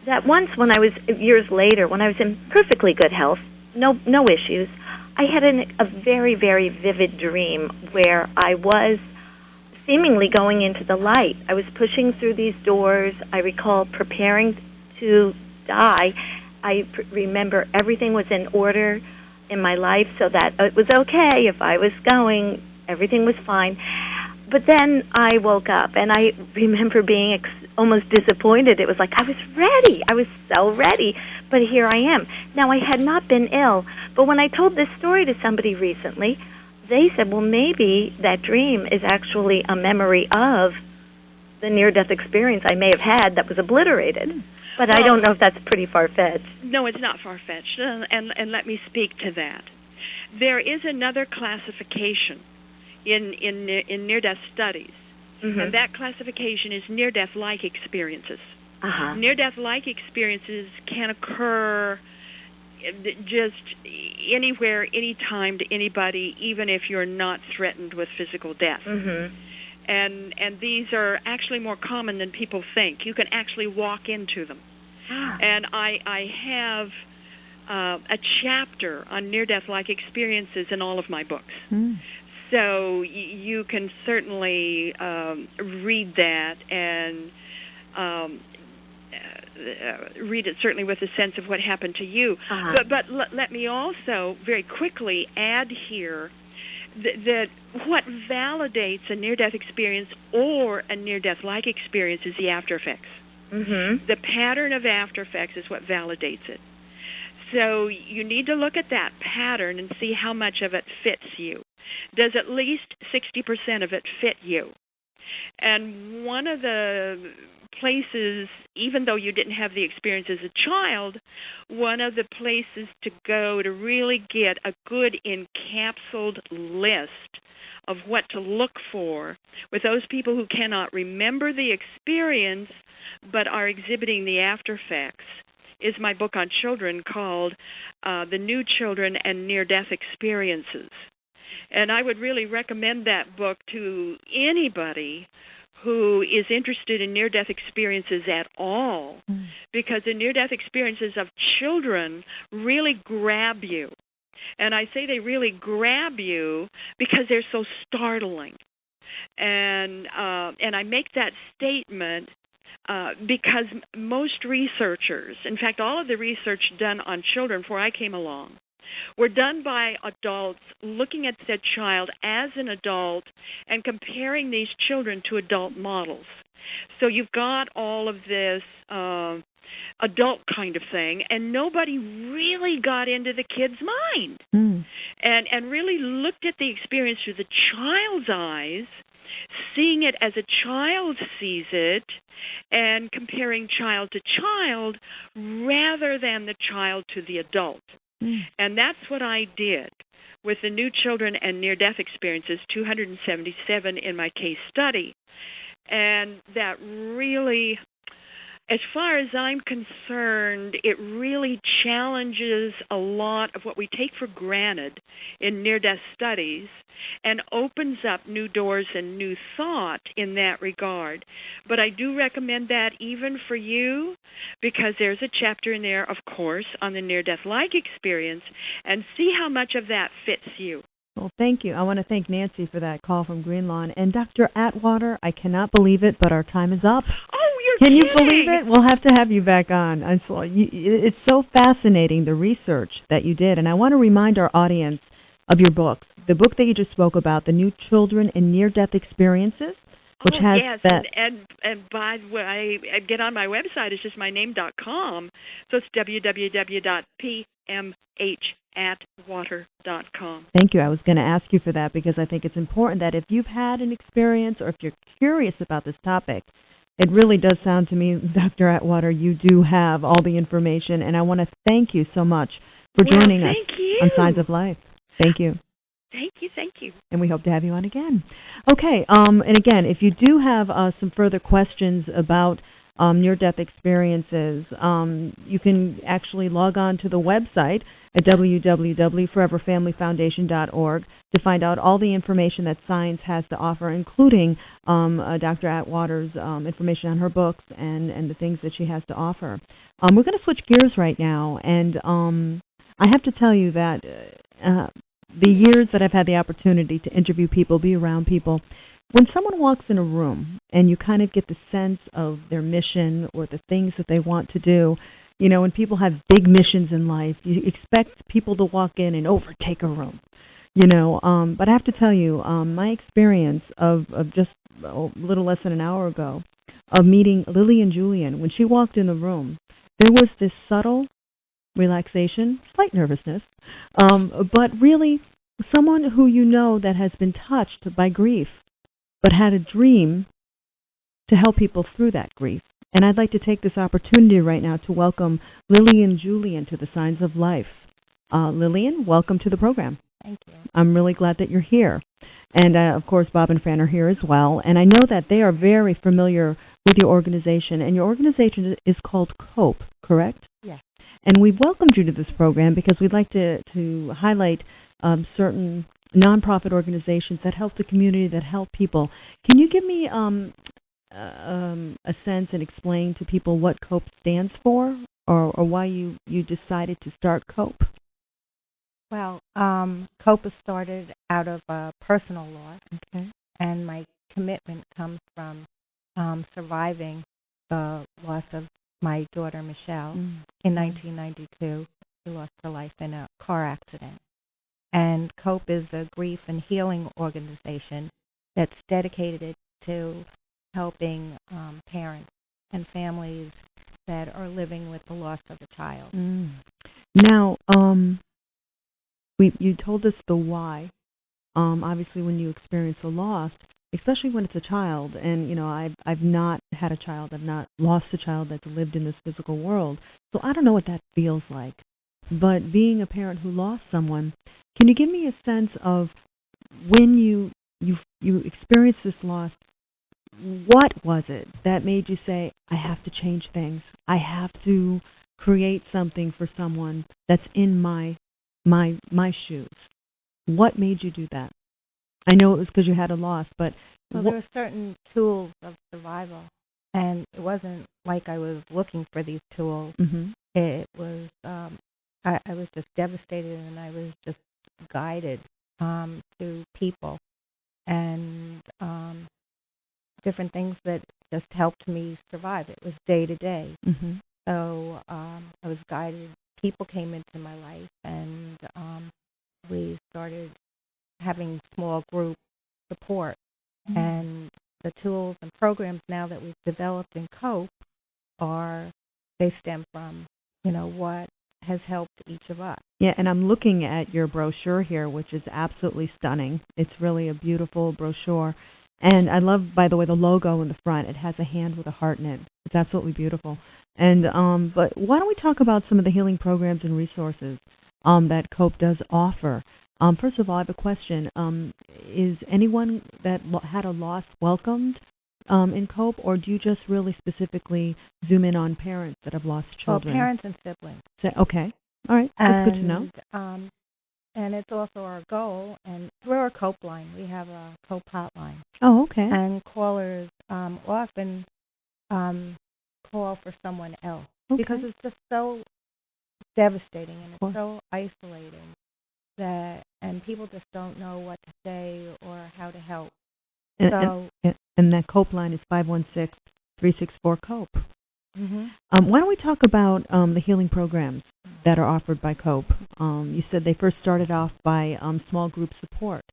that once when I was, years later, when I was in perfectly good health, no issues, I had a very, very vivid dream where I was seemingly going into the light. I was pushing through these doors. I recall preparing to die. I remember everything was in order in my life so that it was okay if I was going. Everything was fine. But then I woke up, and I remember being almost disappointed. It was like I was ready. I was so ready. But here I am. Now, I had not been ill, but when I told this story to somebody recently, they said, well, maybe that dream is actually a memory of the near-death experience I may have had that was obliterated. But I don't know if that's pretty far-fetched. No, it's not far-fetched, and let me speak to that. There is another classification in near-death studies, and that classification is near-death-like experiences. Near-death-like experiences can occur just anywhere, anytime, to anybody, even if you're not threatened with physical death. And these are actually more common than people think. You can actually walk into them. And I have a chapter on near-death-like experiences in all of my books. So you can certainly read that and read it certainly with a sense of what happened to you. But let me also very quickly add here that what validates a near-death experience or a near-death-like experience is the after effects. Mm-hmm. The pattern of after effects is what validates it. So you need to look at that pattern and see how much of it fits you. Does at least 60% of it fit you? And one of the places, even though you didn't have the experience as a child, one of the places to go to really get a good encapsulated list of what to look for with those people who cannot remember the experience but are exhibiting the after effects is my book on children called The New Children and Near-Death Experiences. And I would really recommend that book to anybody who is interested in near-death experiences at all, because the near-death experiences of children really grab you. And I say they really grab you because they're so startling. And I make that statement because most researchers, in fact, all of the research done on children before I came along, were done by adults looking at the child as an adult and comparing these children to adult models. So you've got all of this adult kind of thing, and nobody really got into the kid's mind and really looked at the experience through the child's eyes, seeing it as a child sees it, and comparing child to child rather than the child to the adult. And that's what I did with the New Children and Near-Death Experiences, 277 in my case study. And that really, as far as I'm concerned, it really challenges a lot of what we take for granted in near-death studies and opens up new doors and new thought in that regard. But I do recommend that even for you, because there's a chapter in there, of course, on the near-death-like experience, and see how much of that fits you. Well, thank you. I want to thank Nancy for that call from Greenlawn. And Dr. Atwater, I cannot believe it, but our time is up. Can you believe it? We'll have to have you back on. It's so fascinating, the research that you did. And I want to remind our audience of your books. The book that you just spoke about, The New Children and Near-Death Experiences, which has that. And by the way, I get on my website. It's just my name.com. So it's www.PMHAtwater.com. Thank you. I was going to ask you for that because I think it's important that if you've had an experience or if you're curious about this topic, it really does sound to me, Dr. Atwater, you do have all the information, and I want to thank you so much for joining us on Signs of Life. Thank you. Thank you. And we hope to have you on again. Okay, and again, if you do have some further questions about near-death experiences, you can actually log on to the website at www.foreverfamilyfoundation.org to find out all the information that science has to offer, including Dr. Atwater's information on her books and the things that she has to offer. We're going to switch gears right now, and I have to tell you that the years that I've had the opportunity to interview people, be around people, when someone walks in a room and you kind of get the sense of their mission or the things that they want to do, you know, when people have big missions in life, you expect people to walk in and overtake a room, you know. But I have to tell you, my experience of just a little less than an hour ago of meeting Lily and Julian, when she walked in the room, there was this subtle relaxation, slight nervousness, but really someone who you know that has been touched by grief but had a dream to help people through that grief. And I'd like to take this opportunity right now to welcome Lily and Julian to the Signs of Life. Lillian, welcome to the program. Thank you. I'm really glad that you're here. And, of course, Bob and Phran are here as well. And I know that they are very familiar with your organization. And your organization is called COPE, correct? Yes. And we've welcomed you to this program because we'd like to highlight certain nonprofit organizations that help the community, that help people. Can you give me a sense and explain to people what COPE stands for, or why you decided to start COPE? Well, COPE was started out of personal loss, and my commitment comes from surviving the loss of my daughter Michelle in 1992. She lost her life in a car accident. And COPE is a grief and healing organization that's dedicated to helping parents and families that are living with the loss of a child. Now, you told us the why. Obviously, when you experience a loss, especially when it's a child, and I've not had a child, I've not lost a child that's lived in this physical world, so I don't know what that feels like. But being a parent who lost someone, can you give me a sense of when you experienced this loss? What was it that made you say, I have to change things? I have to create something for someone that's in my shoes. What made you do that? I know it was because you had a loss, but there were certain tools of survival, and it wasn't like I was looking for these tools. It was I was just devastated, and I was just guided to people and different things that just helped me survive. It was day to day. So I was guided. People came into my life, and we started having small group support. And the tools and programs now that we've developed in COPE they stem from, what has helped each of us. Yeah, and I'm looking at your brochure here, which is absolutely stunning. It's really a beautiful brochure. And I love, by the way, the logo in the front. It has a hand with a heart in it. It's absolutely beautiful. And but why don't we talk about some of the healing programs and resources that COPE does offer? First of all, I have a question. Is anyone that had a loss welcomed in COPE, or do you just really specifically zoom in on parents that have lost children? Well, parents and siblings. Okay. All right. That's good to know. And it's also our goal, and through our COPE line, we have a COPE hotline. Oh, okay. And callers often call for someone else because it's just so devastating and it's so isolating and people just don't know what to say or how to help. And that COPE line is 516-364-COPE. Why don't we talk about the healing programs that are offered by COPE? You said they first started off by small group support,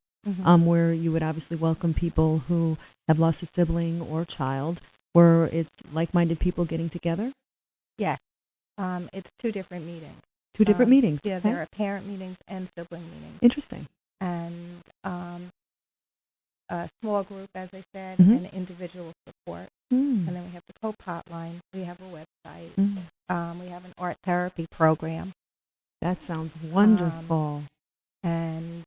where you would obviously welcome people who have lost a sibling or child, where it's like-minded people getting together? Yes. It's two different meetings. Two different meetings? Yeah, there are parent meetings and sibling meetings. Interesting. And a small group, as I said, and individual support. And then we have the COPE hotline. We have a website. We have an art therapy program. That sounds wonderful. And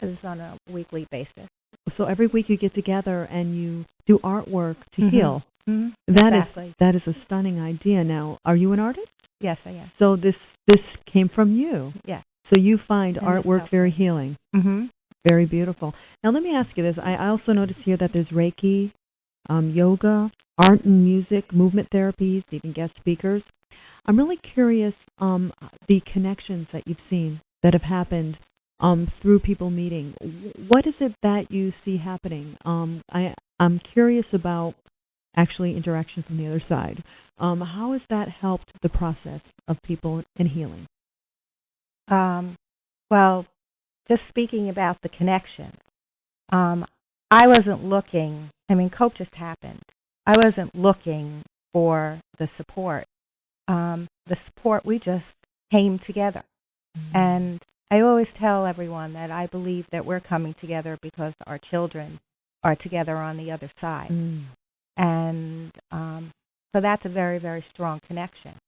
this is on a weekly basis. So every week you get together and you do artwork to heal. Exactly. That is a stunning idea. Now, are you an artist? Yes, I am. So this came from you? Yes. So you find artwork very healing? Very beautiful. Now let me ask you this. I also notice here that there's Reiki, yoga, art and music, movement therapies, even guest speakers. I'm really curious the connections that you've seen that have happened through people meeting. What is it that you see happening? I'm curious about actually interaction from the other side. How has that helped the process of people in healing? Well, just speaking about the connection, I wasn't looking. COPE just happened. I wasn't looking for the support. We just came together. And I always tell everyone that I believe that we're coming together because our children are together on the other side. And so that's a very, very strong connection.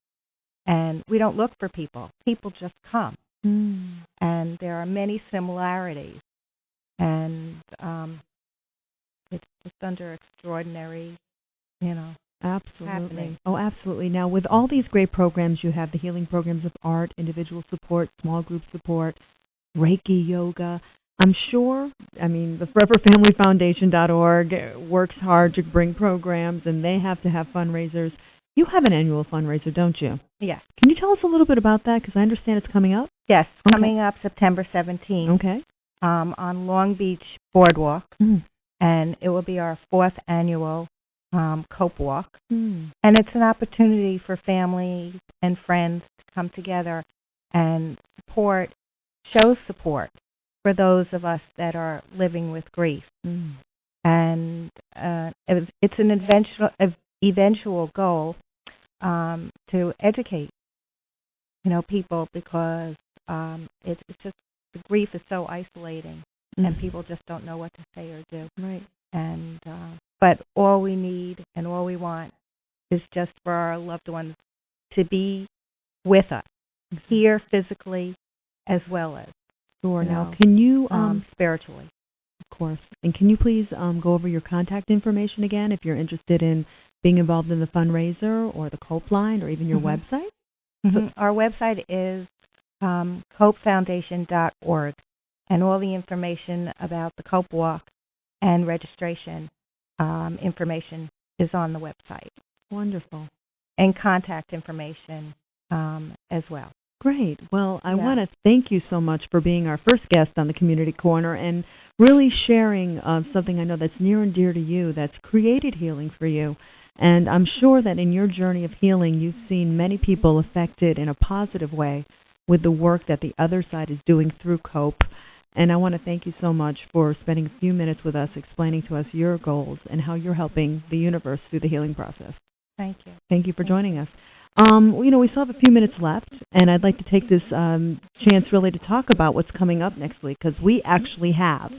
And we don't look for people. People just come. And there are many similarities. And it's just under extraordinary, Absolutely. happening. Oh, absolutely. Now, with all these great programs you have, the healing programs of art, individual support, small group support, Reiki, yoga, I'm sure, the ForeverFamilyFoundation.org works hard to bring programs, and they have to have fundraisers. You have an annual fundraiser, don't you? Yes. Can you tell us a little bit about that? Because I understand it's coming up. Yes, coming up September 17th. Okay. On Long Beach Boardwalk. And it will be our 4th annual Cope Walk. And it's an opportunity for families and friends to come together and show support for those of us that are living with grief. And it's an eventual goal to educate, people, because it's just, the grief is so isolating, and people just don't know what to say or do. Right. And but all we need and all we want is just for our loved ones to be with us, here physically as well as now. Can you spiritually? Of course. And can you please go over your contact information again if you're interested in being involved in the fundraiser or the Cope line or even your website? Our website is copefoundation.org, and all the information about the Cope Walk and registration information is on the website. Wonderful. And contact information as well. Great. Well, I want to thank you so much for being our first guest on the Community Corner and really sharing something I know that's near and dear to you, that's created healing for you. And I'm sure that in your journey of healing, you've seen many people affected in a positive way with the work that the other side is doing through COPE. And I want to thank you so much for spending a few minutes with us explaining to us your goals and how you're helping the universe through the healing process. Thank you. Thank you for joining us. We still have a few minutes left, and I'd like to take this chance really to talk about what's coming up next week, because we actually have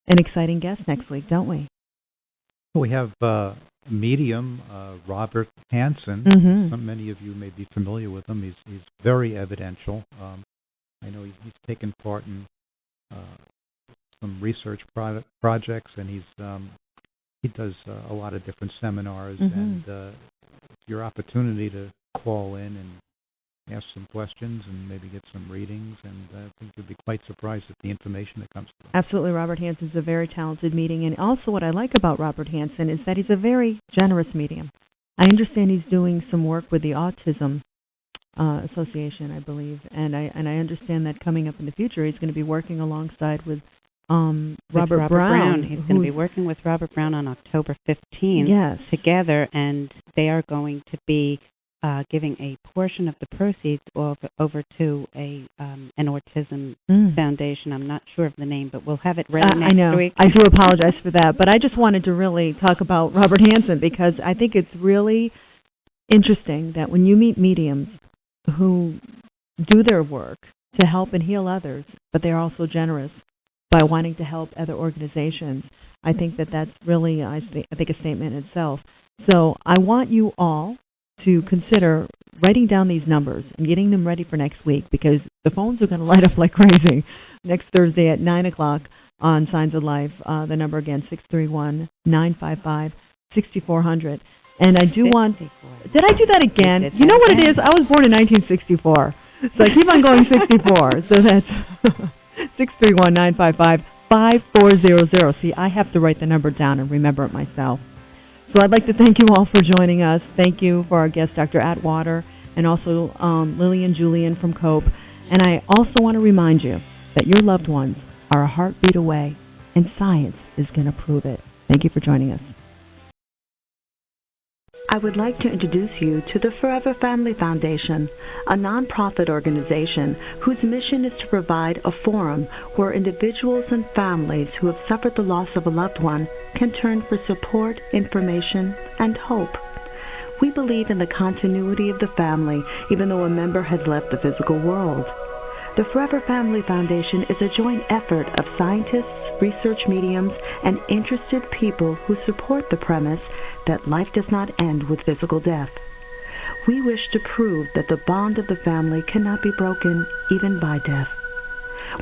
an exciting guest next week, don't we? We have medium Robert Hansen. Many of you may be familiar with him. He's very evidential. I know he's taken part in some research projects, and he does a lot of different seminars. And it's your opportunity to call in and ask some questions and maybe get some readings, and I think you'll be quite surprised at the information that comes through. Absolutely. Robert Hansen's a very talented medium, and also what I like about Robert Hansen is that he's a very generous medium. I understand he's doing some work with the Autism Association, I believe, and I understand that coming up in the future he's going to be working alongside with Robert Brown. He's going to be working with Robert Brown on October 15th together, and they are going to be giving a portion of the proceeds over to an autism foundation. I'm not sure of the name, but we'll have it ready next week. I do apologize for that, but I just wanted to really talk about Robert Hansen because I think it's really interesting that when you meet mediums who do their work to help and heal others, but they're also generous by wanting to help other organizations, I think that's really, I think, a statement in itself. So I want you all to consider writing down these numbers and getting them ready for next week, because the phones are going to light up like crazy next Thursday at 9 o'clock on Signs of Life. The number again, 631-955-6400. And I do want... Did I do that again? You know what it is? I was born in 1964, so I keep on going 64. So that's 631-955-5400. See, I have to write the number down and remember it myself. So I'd like to thank you all for joining us. Thank you for our guest, Dr. Atwater, and also Lily and Julian from COPE. And I also want to remind you that your loved ones are a heartbeat away, and science is going to prove it. Thank you for joining us. I would like to introduce you to the Forever Family Foundation, a nonprofit organization whose mission is to provide a forum where individuals and families who have suffered the loss of a loved one can turn for support, information, and hope. We believe in the continuity of the family, even though a member has left the physical world. The Forever Family Foundation is a joint effort of scientists, research mediums, and interested people who support the premise that life does not end with physical death. We wish to prove that the bond of the family cannot be broken even by death.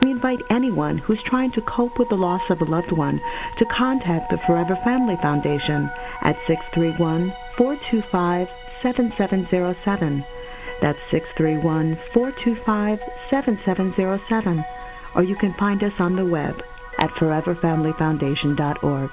We invite anyone who's trying to cope with the loss of a loved one to contact the Forever Family Foundation at 631-425-7707. That's 631-425-7707. Or you can find us on the web at foreverfamilyfoundation.org.